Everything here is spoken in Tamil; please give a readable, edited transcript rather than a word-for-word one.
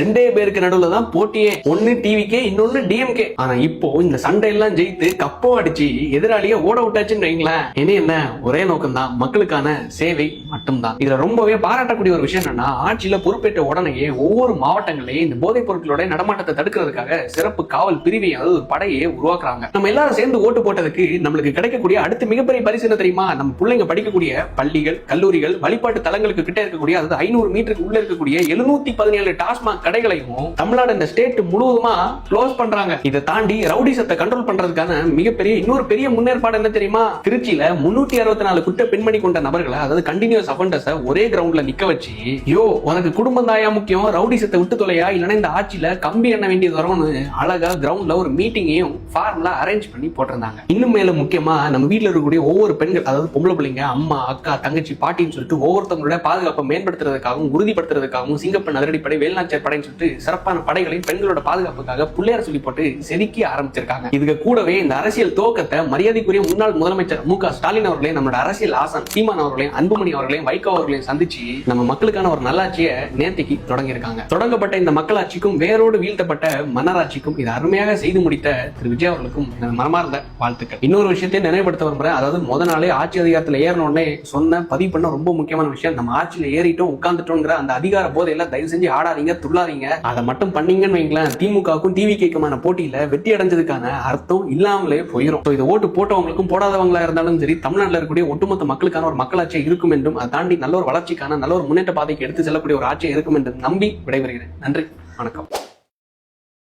ரெண்டே பேருக்கு நடுவுல தான் போட்டியே. ஒன்னு டிவிக்கே, இன்னொன்னு டிஎம்கே. ஆனா இப்போ இந்த சண்டை எல்லாம் ஜெயித்து கப்போ அடிச்சு எதிராளிய ஓட விட்டாச்சுன்னு வைங்களேன். என்ன ஒரே நோக்கம் தான், மக்களுக்கான சேவை மட்டும்தான். இதுல ரொம்பவே பாராட்டக்கூடிய ஒரு விஷயம் என்னன்னா, ஆட்சியில பொறுப்பேற்ற உடனேயே ஒவ்வொரு மாவட்டங்களையும் இந்த போதைப் பொருட்களோட நடமாட்டத்தை தடுக்கிறதுக்காக சிறப்பு காவல் பிரிவை, அதாவது ஒரு படையை உருவாக்குறாங்க. நம்ம எல்லாரும் சேர்ந்து ஓட்டு போட்டதுக்கு நம்மளுக்கு கிடைக்கக்கூடிய அடுத்த மிகப்பெரிய பரிசு என்ன தெரியுமா? நம்ம பிள்ளைங்க படிக்கக்கூடிய பள்ளிகள், கல்லூரிகள், வழிபாட்டு தலங்களுக்கு கிட்ட இருக்கக்கூடிய, அதாவது 500 மீட்டருக்கு உள்ள இருக்கக்கூடிய 717 டாஸ்மாக் கடைகளையும் தமிழ்நாடு இந்த ஸ்டேட் முழுவதுமா க்ளோஸ் பண்றாங்க. இதை தாண்டி ரவுடிசத்தை கண்ட்ரோல் பண்றதுக்கான மிகப்பெரிய இன்னொரு பெரிய முன்னேற்பாடு என்ன தெரியுமா? திருச்சியில 364 குற்ற பெண்மணி கொண்ட நபர்களை, அதாவது கண்டினியூஸ் அஃபெண்டர்ஸ் ஒரே கிரவுண்ட்ல நிக்க வச்சு, யோ உனக்கு குடும்பம் தாயா முக்கியம், ரவுடிசத்தை விட்டு தொலையா, இல்லைன்னா இந்த ஆட்சியில கம்பி எண்ண வேண்டியது வரும்னு அழகா கிரவுண்ட்ல ஒரு மீட்டிங்கையும் ஃபார்முலா அரேஞ்ச் பண்ணி போட்டிருந்தாங்க. இன்னும் மேல முக்கியமா நம்ம வீட்டுல இருக்கக்கூடிய ஒவ்வொரு பெண்கள், அதாவது பொம்பளை பிள்ளைங்க, அம்மா, அக்கா, தங்கச்சி, பாட்டின்னு சொல்லிட்டு ஒவ்வொருத்தவங்களோட பாதுகாப்பை மேம்படுத்துறதுக்காகவும் உறுதிப்படுத்துறதுக்காகவும் சிங்கப்பெண் அதிரடிப்படை, வேலுநாச்சியார் படைன்னு சொல்லிட்டு சிறப்பான படைகளையும் பெண்களோட பாதுகாப்புக்காக புள்ளையார் சொல்லி போட்டு செதுக்கி ஆரம்பிச்சிருக்காங்க. இதுக்கு கூடவே இந்த அரசியல் துவக்கத்தை மரியாதைக்குரிய முன்னாள் முதலமைச்சர் மு.க. ஸ்டாலின் அவர்களையும், நம்மளோட அரசியல் ஆசான் சீமான் அவர்களையும், அன்புமணி அவர்களையும், வைகோ அவர்களையும் சந்திச்சு நம்ம மக்களுக்கான ஒரு நல்லாட்சியை நேர்த்திக்கு தொடங்கி இருக்காங்க. தொடங்கப்பட்ட இந்த மக்களாட்சிக்கும் வேரோடு வீழ்த்தப்பட்ட மன்னராட்சிக்கும் இது அருமையாக செய்து முடித்த திரு விஜய் அவர்களுக்கும் மனமார்ந்த வாழ்த்துக்கள். இன்னொரு விஷயத்தையும் நினைவுபடுத்த விரும்புறேன். அதாவது முத நாளே ஆட்சி அதிகாரத்தில் ஏறணும்னே சொன்ன பதிவு பண்ண ரொம்ப முக்கியமான விஷயம், நம்ம ஆட்சியில ஏறிட்டோம் உட்கார்ந்துட்டோங்கிற அந்த அதிகார போதையில தயவு செஞ்சு ஆடாதீங்க, துள்ளாதீங்க. அதை மட்டும் பண்ணீங்கன்னு வைங்களேன், திமுகவுக்கும் டிவிகேக்குமான போட்டியில வெற்றி அடைஞ்சதுக்கான அர்த்தம் இல்லாமலே போயிடும். இது ஓட்டு போட்டவங்களுக்கும் போடாதவங்களா இருந்தாலும் சரி, தமிழ்நாட்டில் இருக்கக்கூடிய ஒட்டுமொத்த மக்களுக்கான ஒரு மக்களாட்சியை இருக்கும் என்றும், அதை தாண்டி நல்ல ஒரு வளர்ச்சிக்கான நல்ல ஒரு முன்னேற்ற பாதைக்கு எடுத்து செல்லக்கூடிய ஒரு ஆட்சியை இருக்கும் என்றும் நம்பி விடைபெறுகிறேன். நன்றி, வணக்கம்.